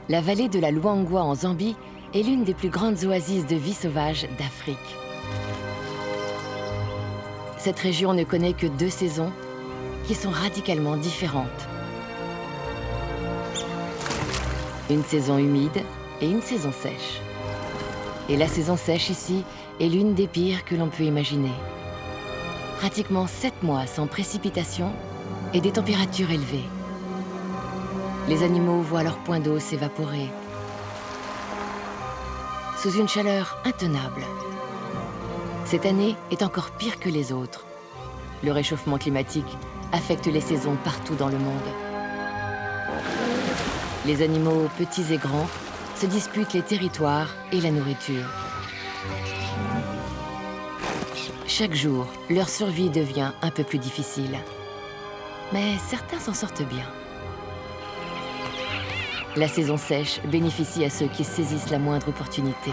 La vallée de la Luangwa en Zambie est l'une des plus grandes oasis de vie sauvage d'Afrique. Cette région ne connaît que 2 saisons qui sont radicalement différentes. Une saison humide et une saison sèche. Et la saison sèche ici est l'une des pires que l'on peut imaginer. Pratiquement 7 mois sans précipitation et des températures élevées. Les animaux voient leur point d'eau s'évaporer sous une chaleur intenable. Cette année est encore pire que les autres. Le réchauffement climatique affecte les saisons partout dans le monde. Les animaux, petits et grands, se disputent les territoires et la nourriture. Chaque jour, leur survie devient un peu plus difficile. Mais certains s'en sortent bien. La saison sèche bénéficie à ceux qui saisissent la moindre opportunité.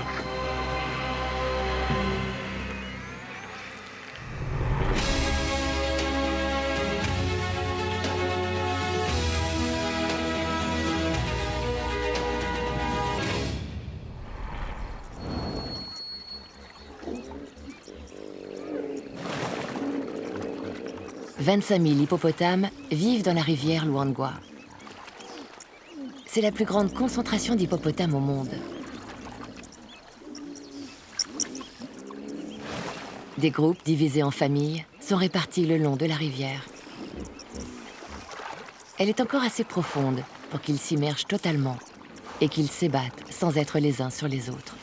« 25 000 hippopotames vivent dans la rivière Luangwa. C'est la plus grande concentration d'hippopotames au monde. Des groupes divisés en familles sont répartis le long de la rivière. Elle est encore assez profonde pour qu'ils s'immergent totalement et qu'ils s'ébattent sans être les uns sur les autres.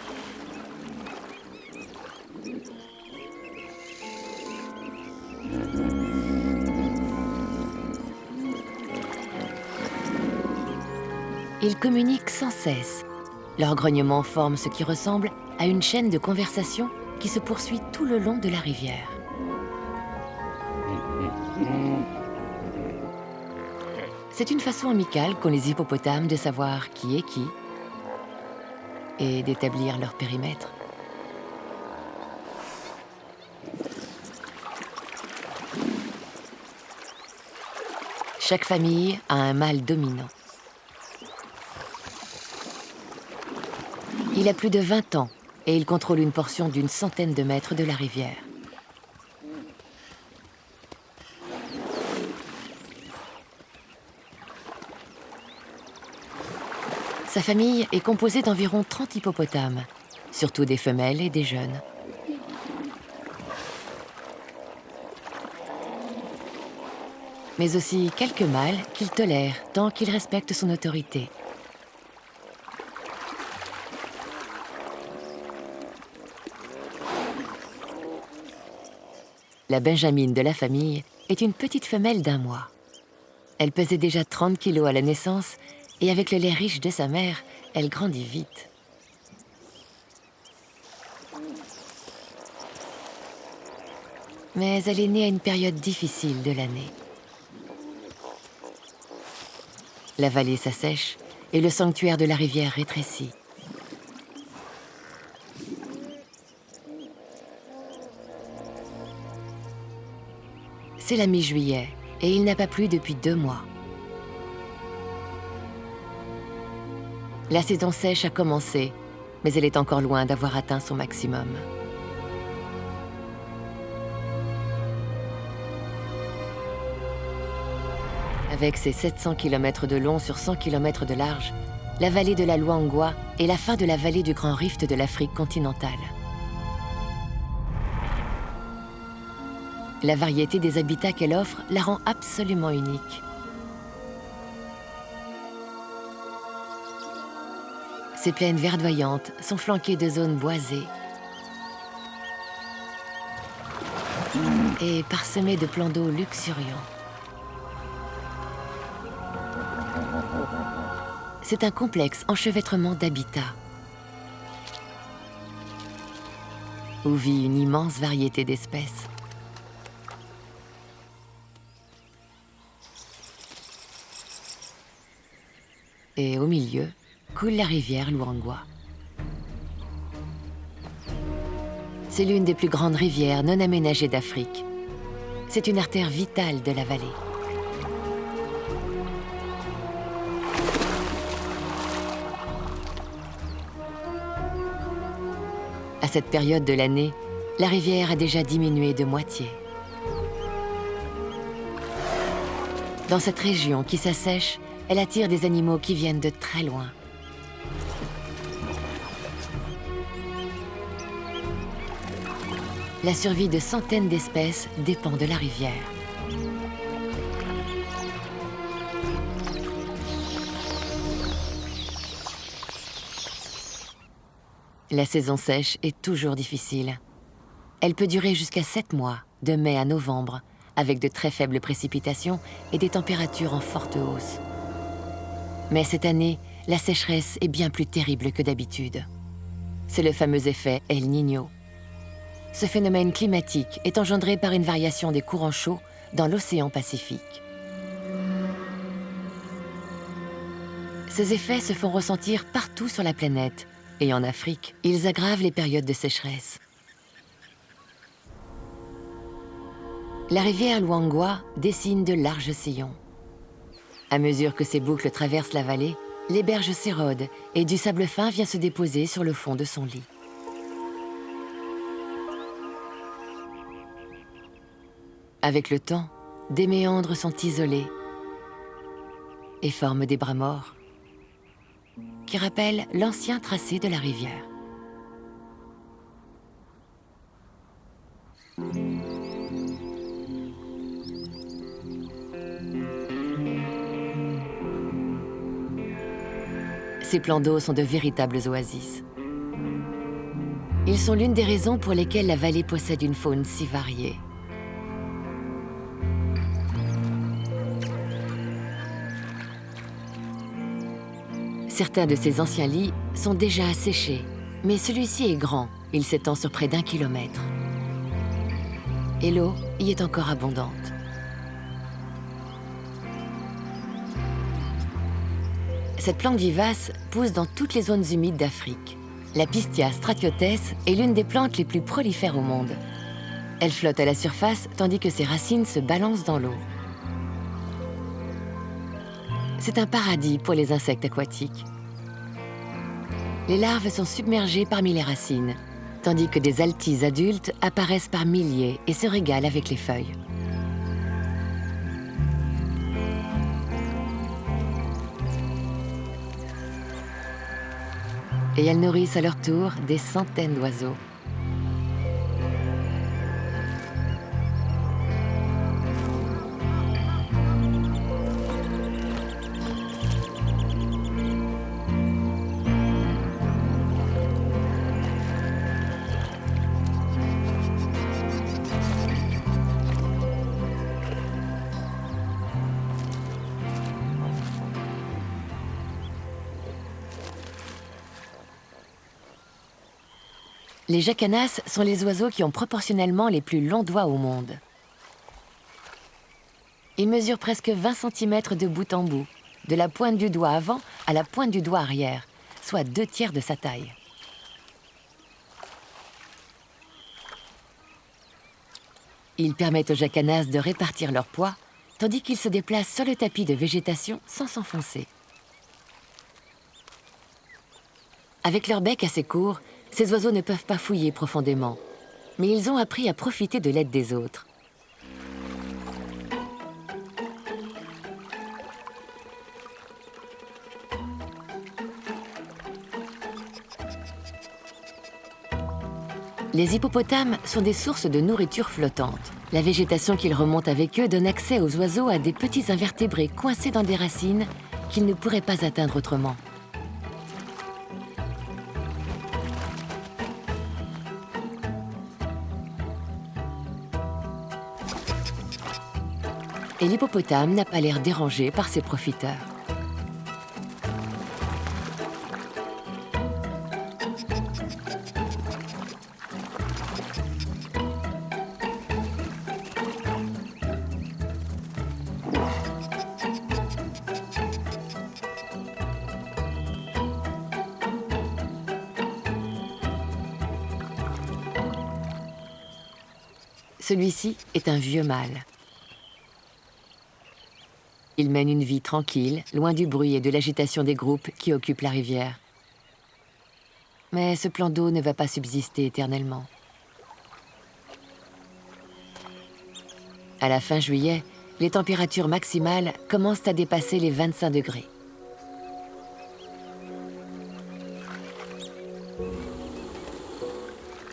Ils communiquent sans cesse. Leur grognement forme ce qui ressemble à une chaîne de conversation qui se poursuit tout le long de la rivière. C'est une façon amicale qu'ont les hippopotames de savoir qui est qui et d'établir leur périmètre. Chaque famille a un mâle dominant. Il a plus de 20 ans et il contrôle une portion d'une centaine de mètres de la rivière. Sa famille est composée d'environ 30 hippopotames, surtout des femelles et des jeunes. Mais aussi quelques mâles qu'il tolère tant qu'il respecte son autorité. La benjamine de la famille est une petite femelle d'1 mois. Elle pesait déjà 30 kilos à la naissance et avec le lait riche de sa mère, elle grandit vite. Mais elle est née à une période difficile de l'année. La vallée s'assèche et le sanctuaire de la rivière rétrécit. C'est la mi-juillet et il n'a pas plu depuis 2 mois. La saison sèche a commencé, mais elle est encore loin d'avoir atteint son maximum. Avec ses 700 km de long sur 100 km de large, la vallée de la Luangwa est la fin de la vallée du Grand Rift de l'Afrique continentale. La variété des habitats qu'elle offre la rend absolument unique. Ces plaines verdoyantes sont flanquées de zones boisées et parsemées de plans d'eau luxuriants. C'est un complexe enchevêtrement d'habitats où vit une immense variété d'espèces. Et au milieu coule la rivière Luangwa. C'est l'une des plus grandes rivières non aménagées d'Afrique. C'est une artère vitale de la vallée. À cette période de l'année, la rivière a déjà diminué de moitié. Dans cette région qui s'assèche, elle attire des animaux qui viennent de très loin. La survie de centaines d'espèces dépend de la rivière. La saison sèche est toujours difficile. Elle peut durer jusqu'à 7 mois, de mai à novembre, avec de très faibles précipitations et des températures en forte hausse. Mais cette année, la sécheresse est bien plus terrible que d'habitude. C'est le fameux effet El Niño. Ce phénomène climatique est engendré par une variation des courants chauds dans l'océan Pacifique. Ces effets se font ressentir partout sur la planète, et en Afrique, ils aggravent les périodes de sécheresse. La rivière Luangwa dessine de larges sillons. À mesure que ces boucles traversent la vallée, les berges s'érodent et du sable fin vient se déposer sur le fond de son lit. Avec le temps, des méandres sont isolés et forment des bras morts qui rappellent l'ancien tracé de la rivière. Ces plans d'eau sont de véritables oasis. Ils sont l'une des raisons pour lesquelles la vallée possède une faune si variée. Certains de ces anciens lits sont déjà asséchés, mais celui-ci est grand, il s'étend sur près d'1 kilomètre. Et l'eau y est encore abondante. Cette plante vivace pousse dans toutes les zones humides d'Afrique. La Pistia stratiotes est l'une des plantes les plus prolifères au monde. Elle flotte à la surface tandis que ses racines se balancent dans l'eau. C'est un paradis pour les insectes aquatiques. Les larves sont submergées parmi les racines, tandis que des alties adultes apparaissent par milliers et se régalent avec les feuilles. Et elles nourrissent à leur tour des centaines d'oiseaux. Les jacanas sont les oiseaux qui ont proportionnellement les plus longs doigts au monde. Ils mesurent presque 20 cm de bout en bout, de la pointe du doigt avant à la pointe du doigt arrière, soit 2/3 de sa taille. Ils permettent aux jacanas de répartir leur poids, tandis qu'ils se déplacent sur le tapis de végétation sans s'enfoncer. Avec leur bec assez court, ces oiseaux ne peuvent pas fouiller profondément, mais ils ont appris à profiter de l'aide des autres. Les hippopotames sont des sources de nourriture flottante. La végétation qu'ils remontent avec eux donne accès aux oiseaux à des petits invertébrés coincés dans des racines qu'ils ne pourraient pas atteindre autrement. Et l'hippopotame n'a pas l'air dérangé par ses profiteurs. Celui-ci est un vieux mâle. Il mène une vie tranquille, loin du bruit et de l'agitation des groupes qui occupent la rivière. Mais ce plan d'eau ne va pas subsister éternellement. À la fin juillet, les températures maximales commencent à dépasser les 25 degrés.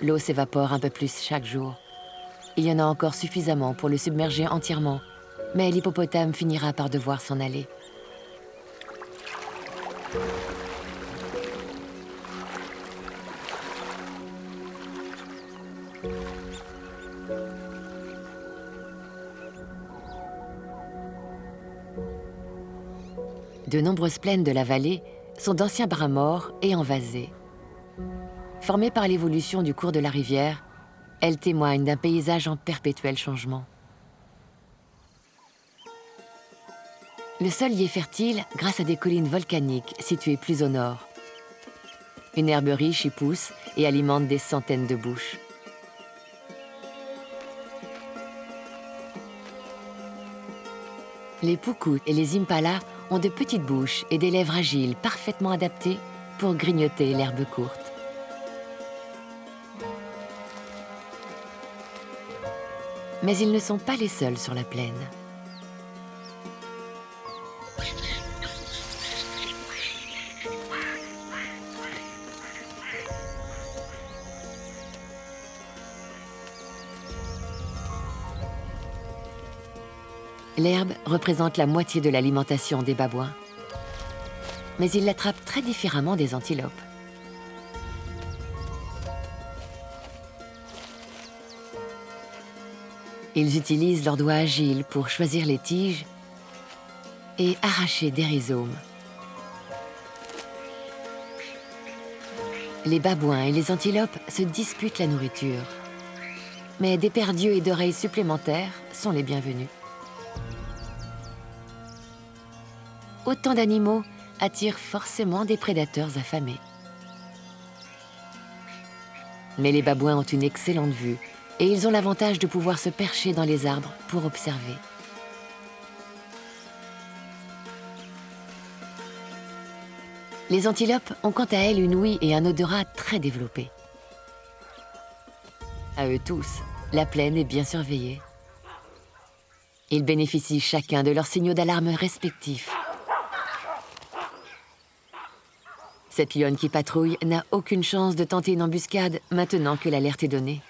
L'eau s'évapore un peu plus chaque jour. Il y en a encore suffisamment pour le submerger entièrement, mais l'hippopotame finira par devoir s'en aller. De nombreuses plaines de la vallée sont d'anciens bras morts et envasés. Formées par l'évolution du cours de la rivière, elles témoignent d'un paysage en perpétuel changement. Le sol y est fertile grâce à des collines volcaniques situées plus au nord. Une herbe riche y pousse et alimente des centaines de bouches. Les pukus et les impalas ont de petites bouches et des lèvres agiles parfaitement adaptées pour grignoter l'herbe courte. Mais ils ne sont pas les seuls sur la plaine. L'herbe représente la moitié de l'alimentation des babouins. Mais ils l'attrapent très différemment des antilopes. Ils utilisent leurs doigts agiles pour choisir les tiges et arracher des rhizomes. Les babouins et les antilopes se disputent la nourriture. Mais des paires d'yeux et d'oreilles supplémentaires sont les bienvenus. Autant d'animaux attirent forcément des prédateurs affamés. Mais les babouins ont une excellente vue et ils ont l'avantage de pouvoir se percher dans les arbres pour observer. Les antilopes ont quant à elles une ouïe et un odorat très développés. À eux tous, la plaine est bien surveillée. Ils bénéficient chacun de leurs signaux d'alarme respectifs. Cette lionne qui patrouille n'a aucune chance de tenter une embuscade maintenant que l'alerte est donnée.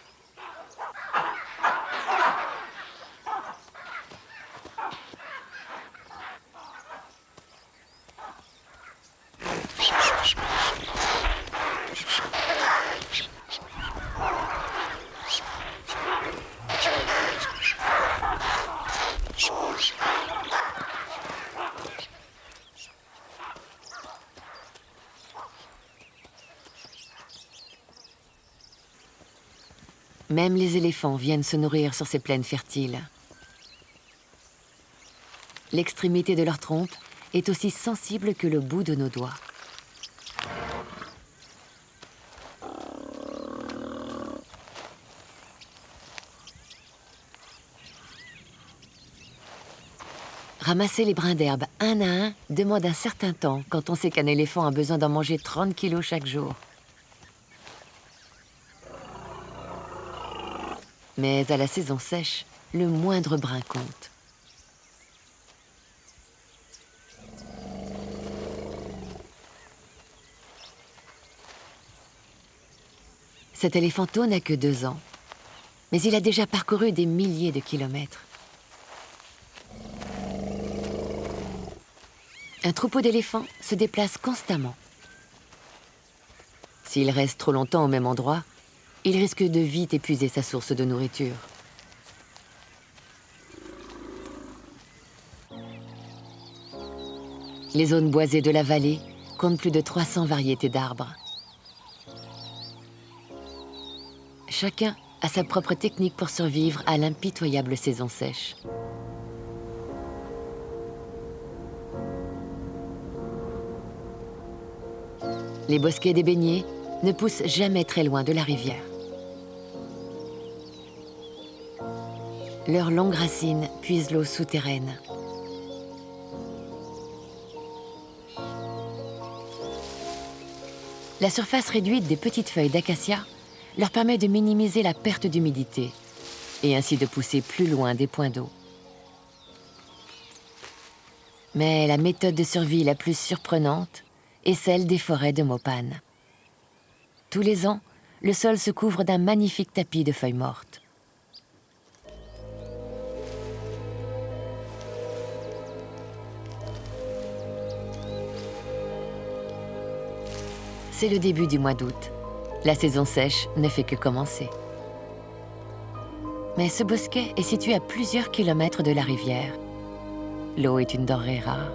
Même les éléphants viennent se nourrir sur ces plaines fertiles. L'extrémité de leur trompe est aussi sensible que le bout de nos doigts. Ramasser les brins d'herbe un à un demande un certain temps quand on sait qu'un éléphant a besoin d'en manger 30 kilos chaque jour. Mais à la saison sèche, le moindre brin compte. Cet éléphanteau n'a que 2 ans, mais il a déjà parcouru des milliers de kilomètres. Un troupeau d'éléphants se déplace constamment. S'il reste trop longtemps au même endroit, il risque de vite épuiser sa source de nourriture. Les zones boisées de la vallée comptent plus de 300 variétés d'arbres. Chacun a sa propre technique pour survivre à l'impitoyable saison sèche. Les bosquets des baignets ne poussent jamais très loin de la rivière. Leurs longues racines puisent l'eau souterraine. La surface réduite des petites feuilles d'acacia leur permet de minimiser la perte d'humidité et ainsi de pousser plus loin des points d'eau. Mais la méthode de survie la plus surprenante est celle des forêts de Mopane. Tous les ans, le sol se couvre d'un magnifique tapis de feuilles mortes. C'est le début du mois d'août. La saison sèche ne fait que commencer. Mais ce bosquet est situé à plusieurs kilomètres de la rivière. L'eau est une denrée rare.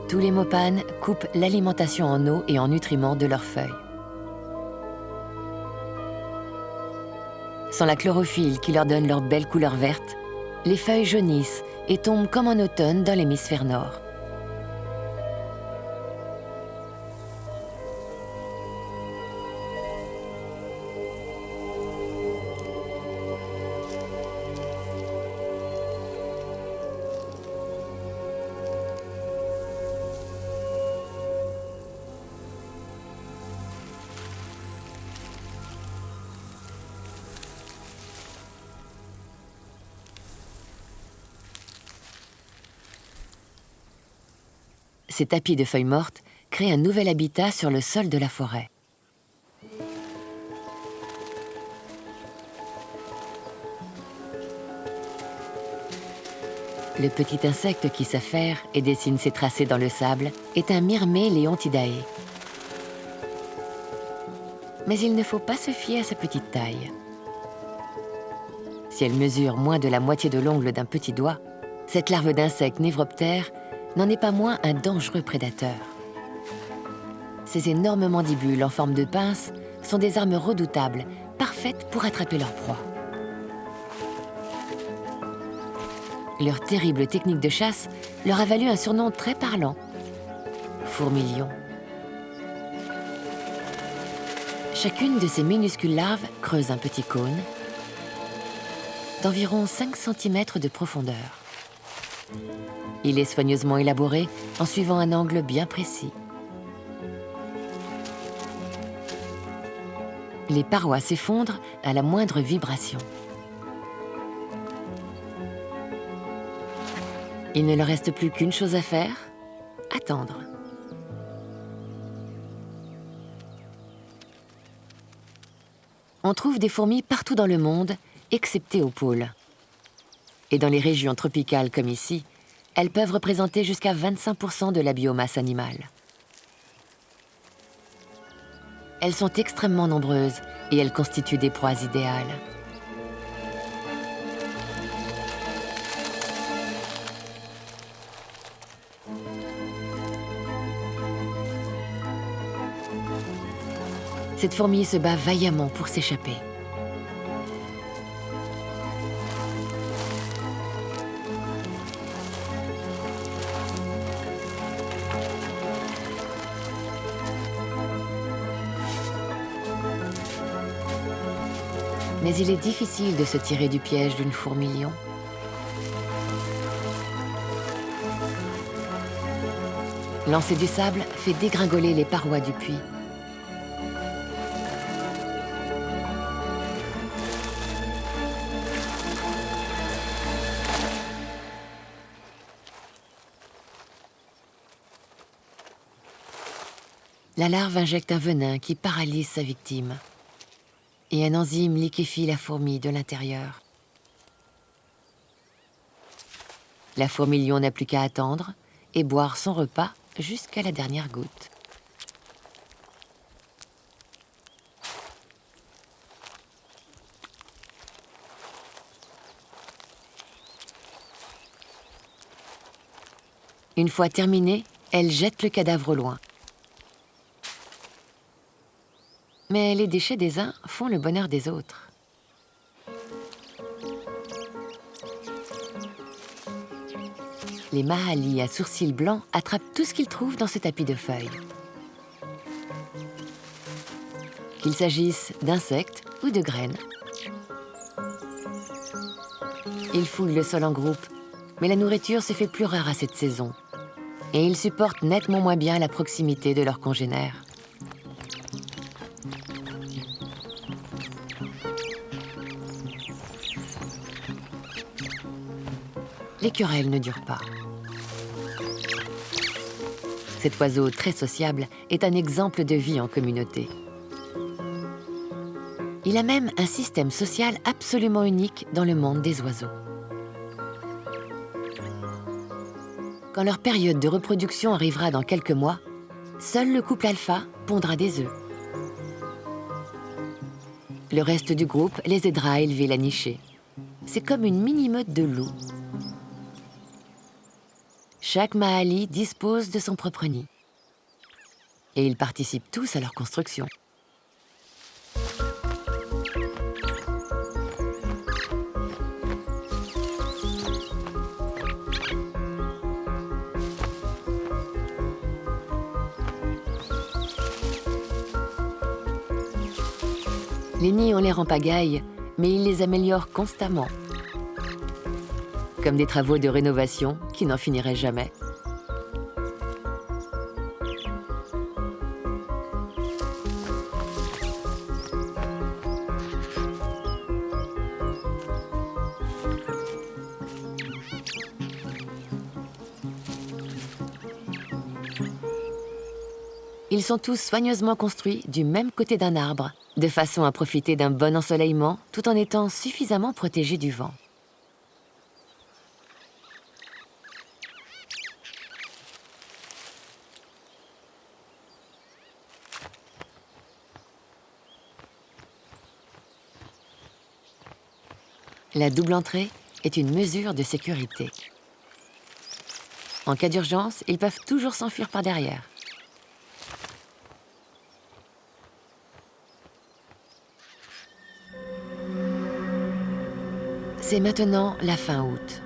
Tous les Mopanes coupent l'alimentation en eau et en nutriments de leurs feuilles. Sans la chlorophylle qui leur donne leur belle couleur verte, les feuilles jaunissent et tombent comme en automne dans l'hémisphère nord. Ces tapis de feuilles mortes créent un nouvel habitat sur le sol de la forêt. Le petit insecte qui s'affaire et dessine ses tracés dans le sable est un Myrmée leontidae. Mais il ne faut pas se fier à sa petite taille. Si elle mesure moins de la moitié de l'ongle d'un petit doigt, cette larve d'insecte névroptère n'en est pas moins un dangereux prédateur. Ces énormes mandibules en forme de pince sont des armes redoutables, parfaites pour attraper leur proie. Leur terrible technique de chasse leur a valu un surnom très parlant, fourmilion. Chacune de ces minuscules larves creuse un petit cône d'environ 5 cm de profondeur. Il est soigneusement élaboré en suivant un angle bien précis. Les parois s'effondrent à la moindre vibration. Il ne leur reste plus qu'une chose à faire, attendre. On trouve des fourmis partout dans le monde, excepté au pôle. Et dans les régions tropicales comme ici, elles peuvent représenter jusqu'à 25% de la biomasse animale. Elles sont extrêmement nombreuses et elles constituent des proies idéales. Cette fourmi se bat vaillamment pour s'échapper. Mais il est difficile de se tirer du piège d'une fourmi-lion. Lancer du sable fait dégringoler les parois du puits. La larve injecte un venin qui paralyse sa victime. Et un enzyme liquéfie la fourmi de l'intérieur. La fourmi-lion n'a plus qu'à attendre et boire son repas jusqu'à la dernière goutte. Une fois terminée, elle jette le cadavre au loin. Mais les déchets des uns font le bonheur des autres. Les mahalis à sourcils blancs attrapent tout ce qu'ils trouvent dans ce tapis de feuilles. Qu'il s'agisse d'insectes ou de graines. Ils fouillent le sol en groupe, mais la nourriture se fait plus rare à cette saison. et ils supportent nettement moins bien la proximité de leurs congénères. Les querelles ne durent pas. Cet oiseau très sociable est un exemple de vie en communauté. Il a même un système social absolument unique dans le monde des oiseaux. Quand leur période de reproduction arrivera dans quelques mois, seul le couple alpha pondra des œufs. Le reste du groupe les aidera à élever la nichée. C'est comme une mini-meute de loups. Chaque Maali dispose de son propre nid. Et ils participent tous à leur construction. Les nids ont l'air en pagaille, mais ils les améliorent constamment. Comme des travaux de rénovation qui n'en finiraient jamais. Ils sont tous soigneusement construits du même côté d'un arbre, de façon à profiter d'un bon ensoleillement tout en étant suffisamment protégés du vent. La double entrée est une mesure de sécurité. En cas d'urgence, ils peuvent toujours s'enfuir par derrière. C'est maintenant la fin août.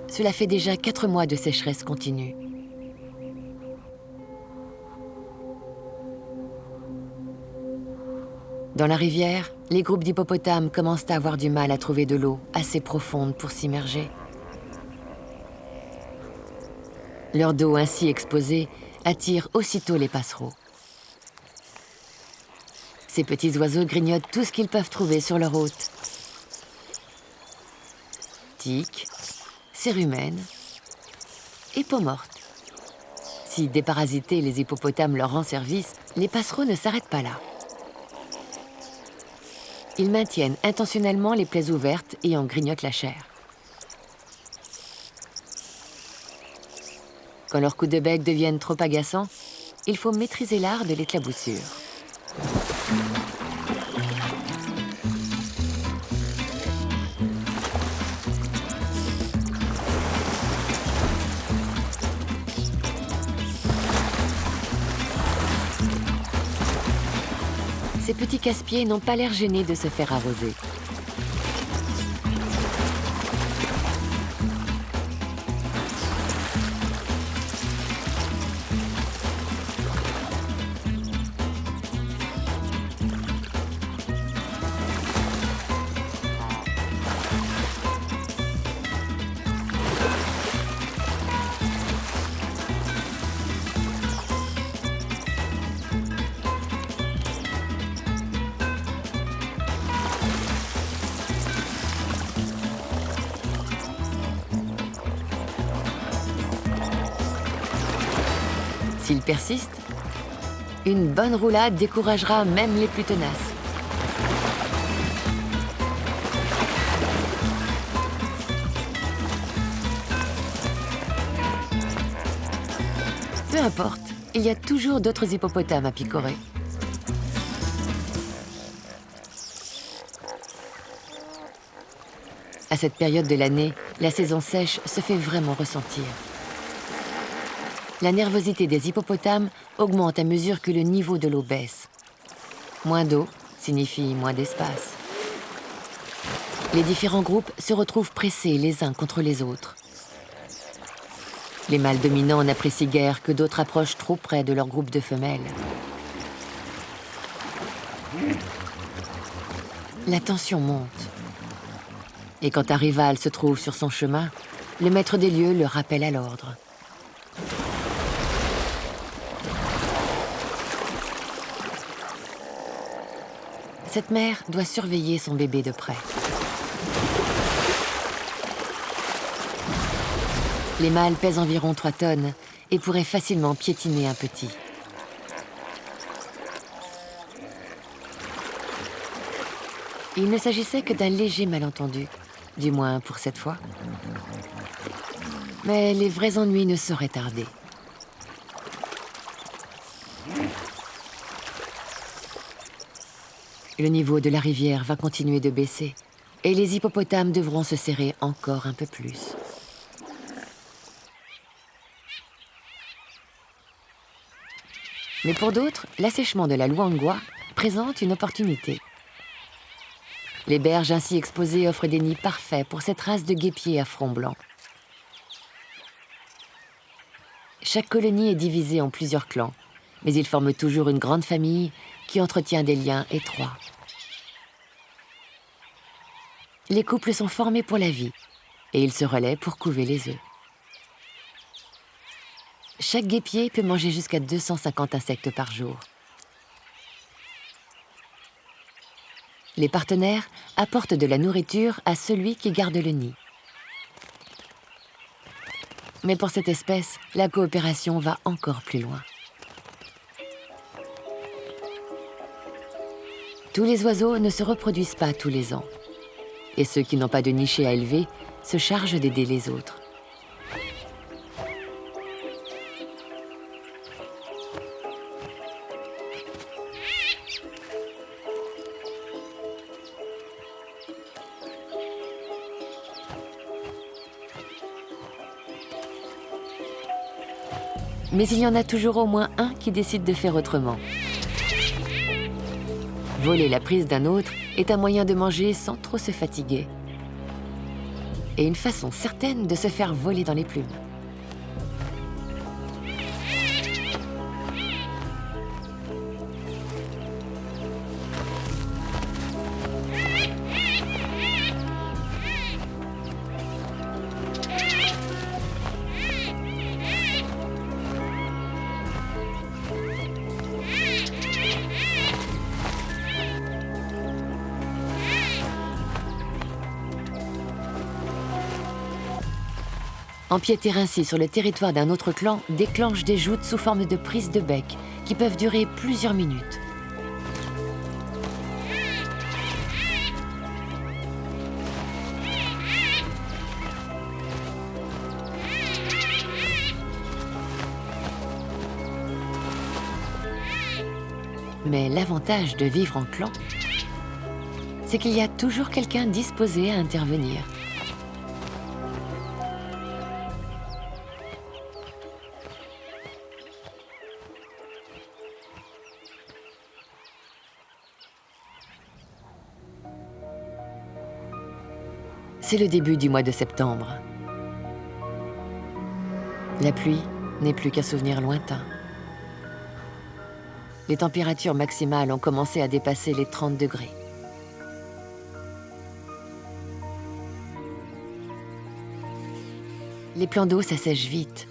Cela fait déjà 4 mois de sécheresse continue. Dans la rivière, les groupes d'hippopotames commencent à avoir du mal à trouver de l'eau assez profonde pour s'immerger. Leur dos ainsi exposé attire aussitôt les passereaux. Ces petits oiseaux grignotent tout ce qu'ils peuvent trouver sur leur hôte. Tiques, cérumènes et peaux mortes. Si déparasiter les hippopotames leur rend service, les passereaux ne s'arrêtent pas là. Ils maintiennent intentionnellement les plaies ouvertes et en grignotent la chair. Quand leurs coups de bec deviennent trop agaçants, il faut maîtriser l'art de l'éclaboussure. Ces petits casse-pieds n'ont pas l'air gênés de se faire arroser. S'ils persistent, une bonne roulade découragera même les plus tenaces. Peu importe, il y a toujours d'autres hippopotames à picorer. À cette période de l'année, la saison sèche se fait vraiment ressentir. La nervosité des hippopotames augmente à mesure que le niveau de l'eau baisse. Moins d'eau signifie moins d'espace. Les différents groupes se retrouvent pressés les uns contre les autres. Les mâles dominants n'apprécient guère que d'autres approchent trop près de leur groupe de femelles. La tension monte. Et quand un rival se trouve sur son chemin, Le maître des lieux le rappelle à l'ordre. Cette mère doit surveiller son bébé de près. Les mâles pèsent environ 3 tonnes et pourraient facilement piétiner un petit. Il ne s'agissait que d'un léger malentendu, du moins pour cette fois. Mais les vrais ennuis ne sauraient tarder. Le niveau de la rivière va continuer de baisser et les hippopotames devront se serrer encore un peu plus. Mais pour d'autres, l'assèchement de la Luangwa présente une opportunité. Les berges ainsi exposées offrent des nids parfaits pour cette race de guêpiers à front blanc. Chaque colonie est divisée en plusieurs clans, mais ils forment toujours une grande famille qui entretient des liens étroits. Les couples sont formés pour la vie et ils se relaient pour couver les œufs. Chaque guêpier peut manger jusqu'à 250 insectes par jour. Les partenaires apportent de la nourriture à celui qui garde le nid. Mais pour cette espèce, la coopération va encore plus loin. Tous les oiseaux ne se reproduisent pas tous les ans. Et ceux qui n'ont pas de nichée à élever se chargent d'aider les autres. Mais il y en a toujours au moins un qui décide de faire autrement. Voler la prise d'un autre est un moyen de manger sans trop se fatiguer. Et une façon certaine de se faire voler dans les plumes. Empiéter ainsi sur le territoire d'un autre clan déclenche des joutes sous forme de prises de bec qui peuvent durer plusieurs minutes. Mais l'avantage de vivre en clan, c'est qu'il y a toujours quelqu'un disposé à intervenir. C'est le début du mois de septembre. La pluie n'est plus qu'un souvenir lointain. Les températures maximales ont commencé à dépasser les 30 degrés. Les plans d'eau s'assèchent vite.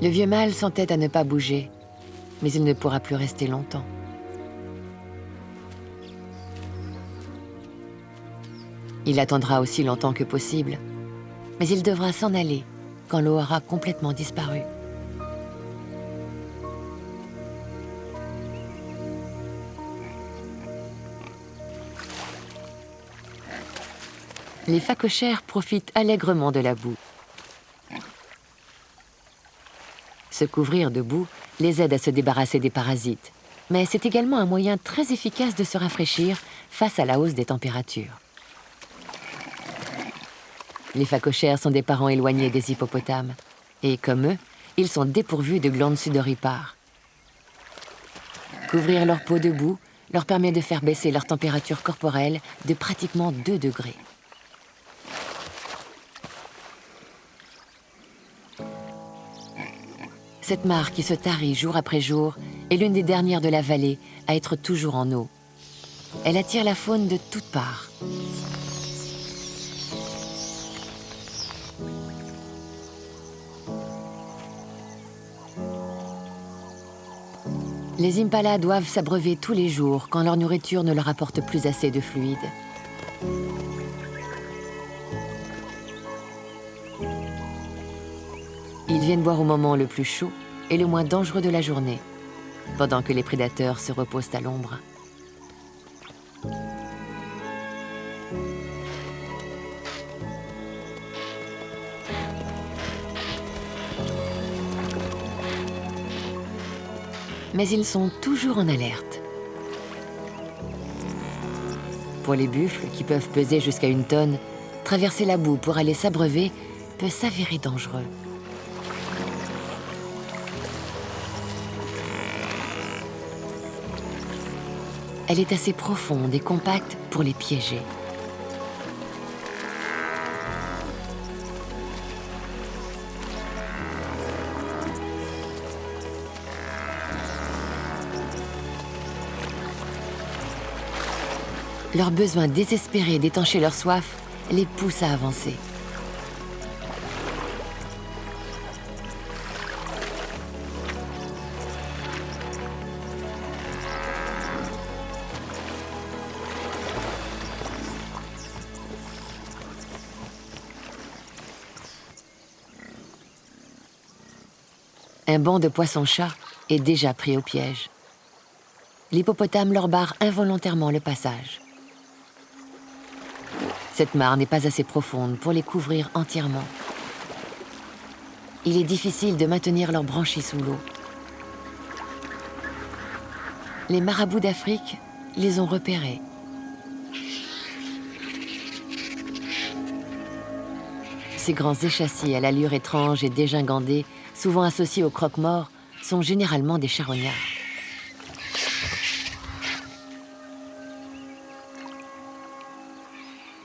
Le vieux mâle s'entête à ne pas bouger, mais il ne pourra plus rester longtemps. Il attendra aussi longtemps que possible, mais il devra s'en aller quand l'eau aura complètement disparu. Les phacochères profitent allègrement de la boue. Se couvrir de boue les aide à se débarrasser des parasites, mais c'est également un moyen très efficace de se rafraîchir face à la hausse des températures. Les phacochères sont des parents éloignés des hippopotames, et comme eux, ils sont dépourvus de glandes sudoripares. Couvrir leur peau de boue leur permet de faire baisser leur température corporelle de pratiquement 2 degrés. Cette mare qui se tarit jour après jour est l'une des dernières de la vallée à être toujours en eau. Elle attire la faune de toutes parts. Les impalas doivent s'abreuver tous les jours quand leur nourriture ne leur apporte plus assez de fluide. Ils viennent boire au moment le plus chaud et le moins dangereux de la journée, pendant que les prédateurs se reposent à l'ombre. Mais ils sont toujours en alerte. Pour les buffles, qui peuvent peser jusqu'à 1 tonne, traverser la boue pour aller s'abreuver peut s'avérer dangereux. Elle est assez profonde et compacte pour les piéger. Leur besoin désespéré d'étancher leur soif les pousse à avancer. Un banc de poissons-chats est déjà pris au piège. L'hippopotame leur barre involontairement le passage. Cette mare n'est pas assez profonde pour les couvrir entièrement. Il est difficile de maintenir leurs branchies sous l'eau. Les marabouts d'Afrique les ont repérés. Ces grands échassiers à l'allure étrange et dégingandée, souvent associés aux croque-morts, sont généralement des charognards.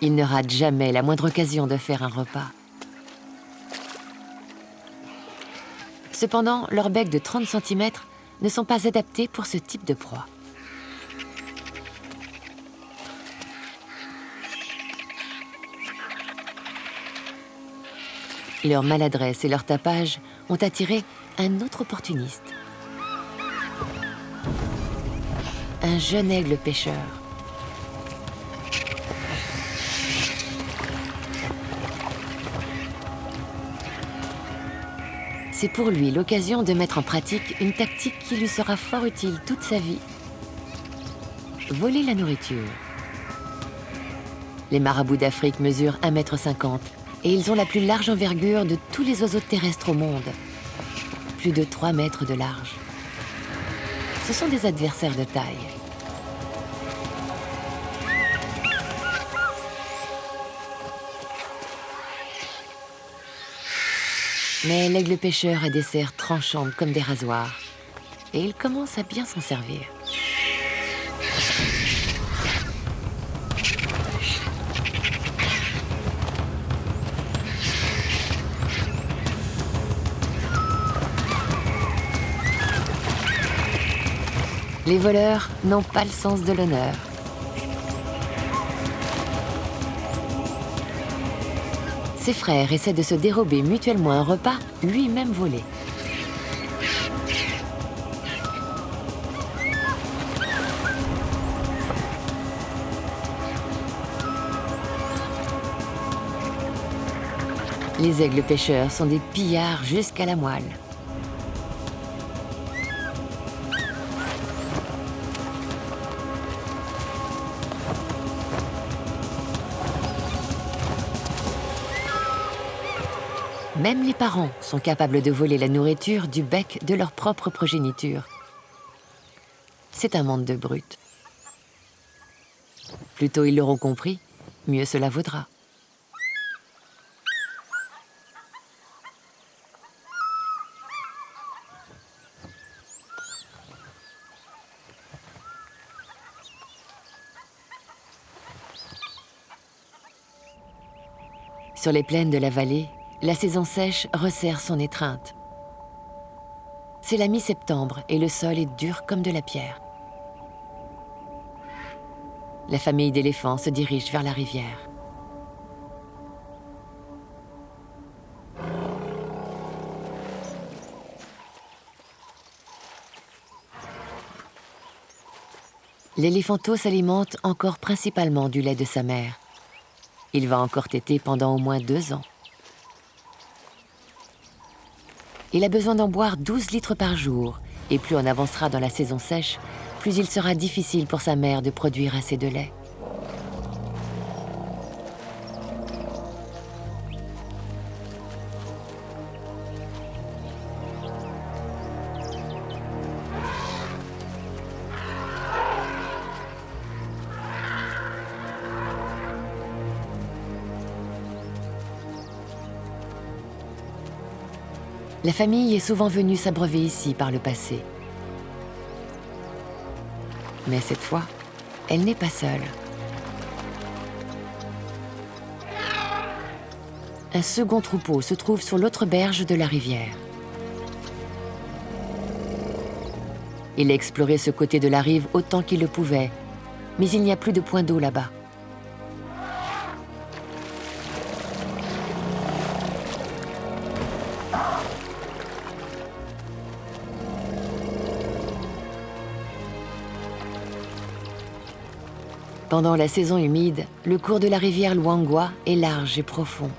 Ils ne ratent jamais la moindre occasion de faire un repas. Cependant, leurs becs de 30 cm ne sont pas adaptés pour ce type de proie. Leur maladresse et leur tapage ont attiré un autre opportuniste. Un jeune aigle pêcheur. C'est pour lui l'occasion de mettre en pratique une tactique qui lui sera fort utile toute sa vie. Voler la nourriture. Les marabouts d'Afrique mesurent 1,50 m et ils ont la plus large envergure de tous les oiseaux terrestres au monde. Plus de 3 mètres de large. Ce sont des adversaires de taille. Mais l'aigle pêcheur a des serres tranchantes comme des rasoirs. Et il commence à bien s'en servir. Les voleurs n'ont pas le sens de l'honneur. Ses frères essaient de se dérober mutuellement un repas, lui-même volé. Les aigles pêcheurs sont des pillards jusqu'à la moelle. Même les parents sont capables de voler la nourriture du bec de leur propre progéniture. C'est un monde de brutes. Plus tôt ils l'auront compris, mieux cela vaudra. Sur les plaines de la vallée, la saison sèche resserre son étreinte. C'est la mi-septembre et le sol est dur comme de la pierre. La famille d'éléphants se dirige vers la rivière. L'éléphanteau s'alimente encore principalement du lait de sa mère. Il va encore téter pendant au moins 2 ans. Il a besoin d'en boire 12 litres par jour, et plus on avancera dans la saison sèche, plus il sera difficile pour sa mère de produire assez de lait. La famille est souvent venue s'abreuver ici par le passé. Mais cette fois, elle n'est pas seule. Un second troupeau se trouve sur l'autre berge de la rivière. Il a exploré ce côté de la rive autant qu'il le pouvait, mais il n'y a plus de point d'eau là-bas. Pendant la saison humide, le cours de la rivière Luangwa est large et profond.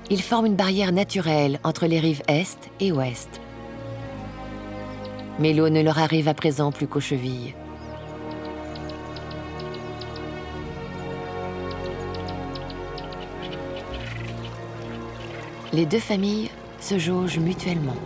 Il forme une barrière naturelle entre les rives est et ouest. Mais l'eau ne leur arrive à présent plus qu'aux chevilles. Les deux familles se jaugent mutuellement.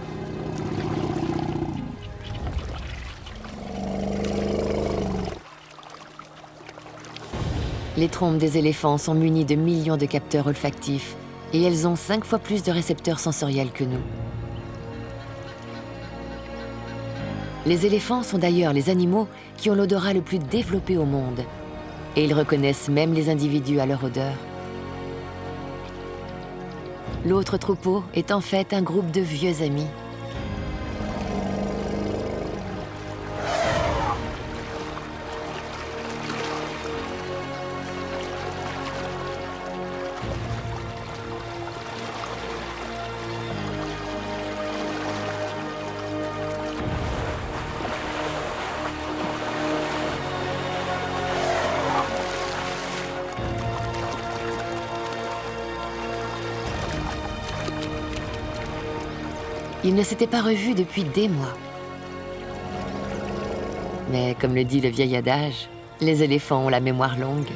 Les trompes des éléphants sont munies de millions de capteurs olfactifs et elles ont 5 fois plus de récepteurs sensoriels que nous. Les éléphants sont d'ailleurs les animaux qui ont l'odorat le plus développé au monde et ils reconnaissent même les individus à leur odeur. L'autre troupeau est en fait un groupe de vieux amis. Ils ne s'étaient pas revus depuis des mois. Mais comme le dit le vieil adage, les éléphants ont la mémoire longue.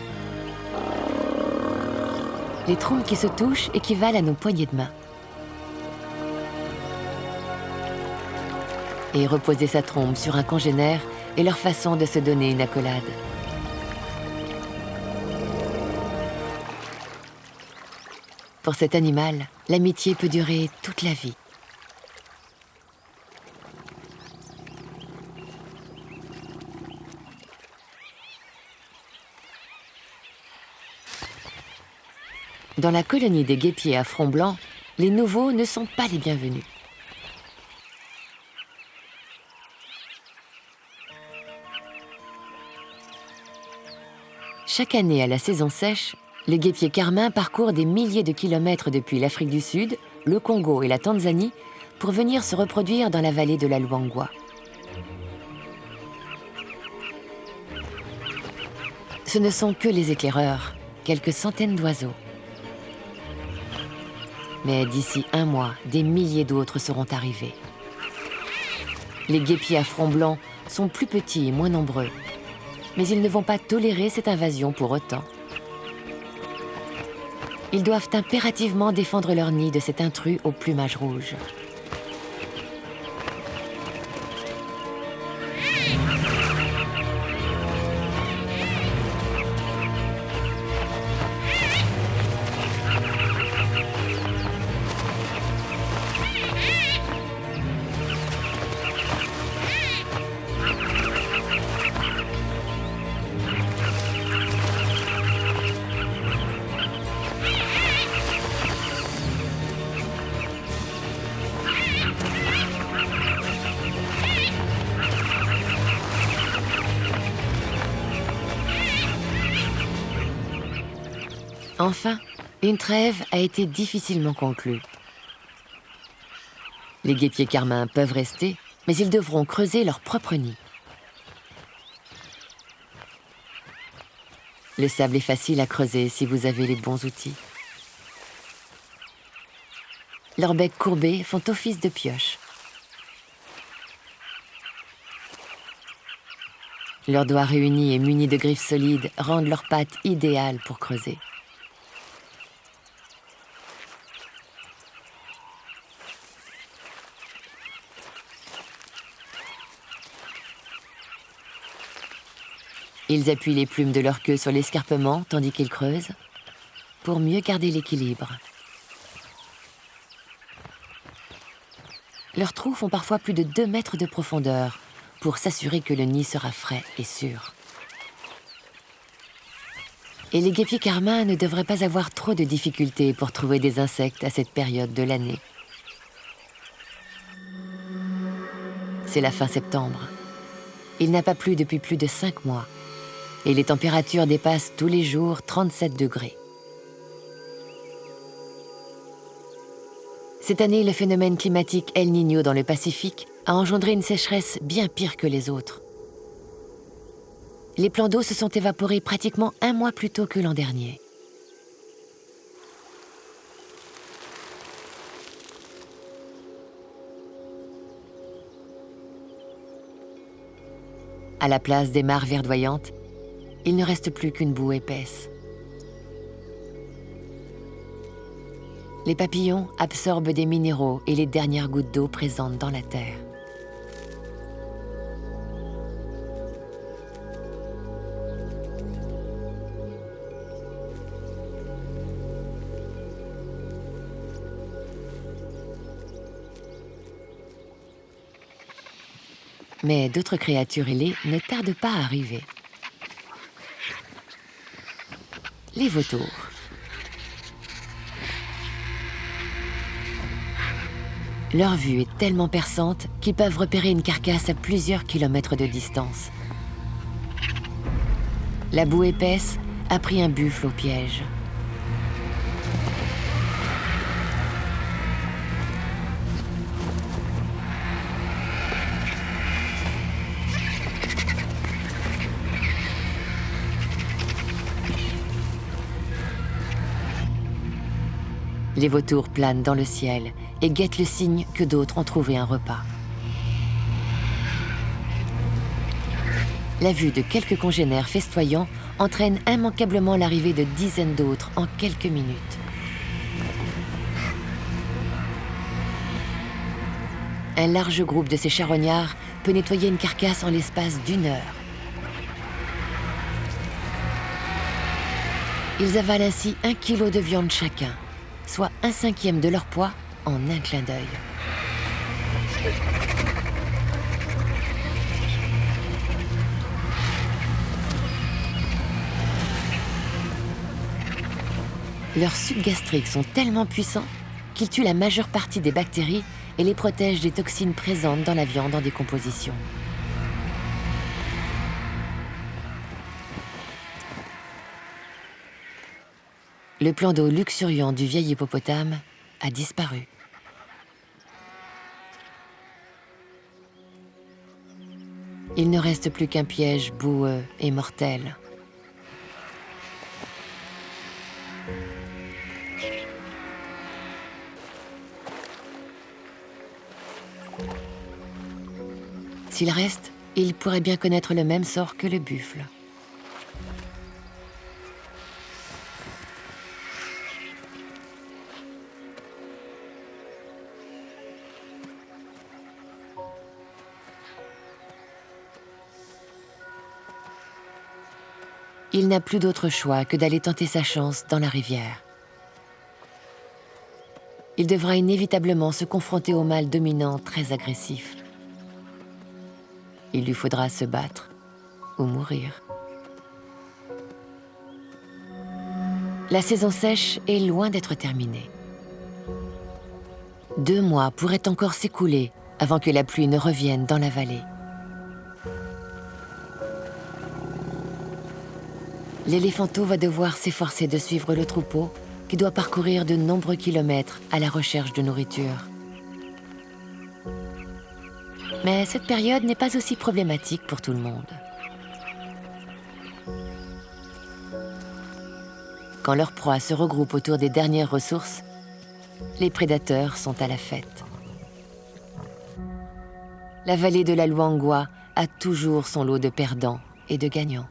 Les trompes qui se touchent équivalent à nos poignées de main. Et reposer sa trompe sur un congénère est leur façon de se donner une accolade. Pour cet animal, l'amitié peut durer toute la vie. Dans la colonie des guêpiers à front blanc, les nouveaux ne sont pas les bienvenus. Chaque année à la saison sèche, le guêpier carmin parcourt des milliers de kilomètres depuis l'Afrique du Sud, le Congo et la Tanzanie pour venir se reproduire dans la vallée de la Luangwa. Ce ne sont que les éclaireurs, quelques centaines d'oiseaux. Mais d'ici 1 mois, des milliers d'autres seront arrivés. Les guêpiers à front blanc sont plus petits et moins nombreux, mais ils ne vont pas tolérer cette invasion pour autant. Ils doivent impérativement défendre leur nid de cet intrus au plumage rouge. Enfin, une trêve a été difficilement conclue. Les guêpiers carmins peuvent rester, mais ils devront creuser leur propre nid. Le sable est facile à creuser si vous avez les bons outils. Leurs becs courbés font office de pioche. Leurs doigts réunis et munis de griffes solides rendent leurs pattes idéales pour creuser. Ils appuient les plumes de leur queue sur l'escarpement tandis qu'ils creusent, pour mieux garder l'équilibre. Leurs trous font parfois plus de 2 mètres de profondeur pour s'assurer que le nid sera frais et sûr. Et les guêpiers carmins ne devraient pas avoir trop de difficultés pour trouver des insectes à cette période de l'année. C'est la fin septembre. Il n'a pas plu depuis plus de 5 mois. Et les températures dépassent tous les jours 37 degrés. Cette année, le phénomène climatique El Niño dans le Pacifique a engendré une sécheresse bien pire que les autres. Les plans d'eau se sont évaporés pratiquement 1 mois plus tôt que l'an dernier. À la place des mares verdoyantes, il ne reste plus qu'une boue épaisse. Les papillons absorbent des minéraux et les dernières gouttes d'eau présentes dans la terre. Mais d'autres créatures ailées ne tardent pas à arriver. Les vautours. Leur vue est tellement perçante qu'ils peuvent repérer une carcasse à plusieurs kilomètres de distance. La boue épaisse a pris un buffle au piège. Les vautours planent dans le ciel et guettent le signe que d'autres ont trouvé un repas. La vue de quelques congénères festoyants entraîne immanquablement l'arrivée de dizaines d'autres en quelques minutes. Un large groupe de ces charognards peut nettoyer une carcasse en l'espace d'1 heure. Ils avalent ainsi 1 kilo de viande chacun, soit 1/5 de leur poids en un clin d'œil. Leurs sucs gastriques sont tellement puissants qu'ils tuent la majeure partie des bactéries et les protègent des toxines présentes dans la viande en décomposition. Le plan d'eau luxuriant du vieil hippopotame a disparu. Il ne reste plus qu'un piège boueux et mortel. S'il reste, il pourrait bien connaître le même sort que le buffle. Il n'a plus d'autre choix que d'aller tenter sa chance dans la rivière. Il devra inévitablement se confronter au mâle dominant très agressif. Il lui faudra se battre ou mourir. La saison sèche est loin d'être terminée. 2 mois pourraient encore s'écouler avant que la pluie ne revienne dans la vallée. l'éléphanteau va devoir s'efforcer de suivre le troupeau qui doit parcourir de nombreux kilomètres à la recherche de nourriture. Mais cette période n'est pas aussi problématique pour tout le monde. Quand leur proie se regroupe autour des dernières ressources, les prédateurs sont à la fête. La vallée de la Luangwa a toujours son lot de perdants et de gagnants.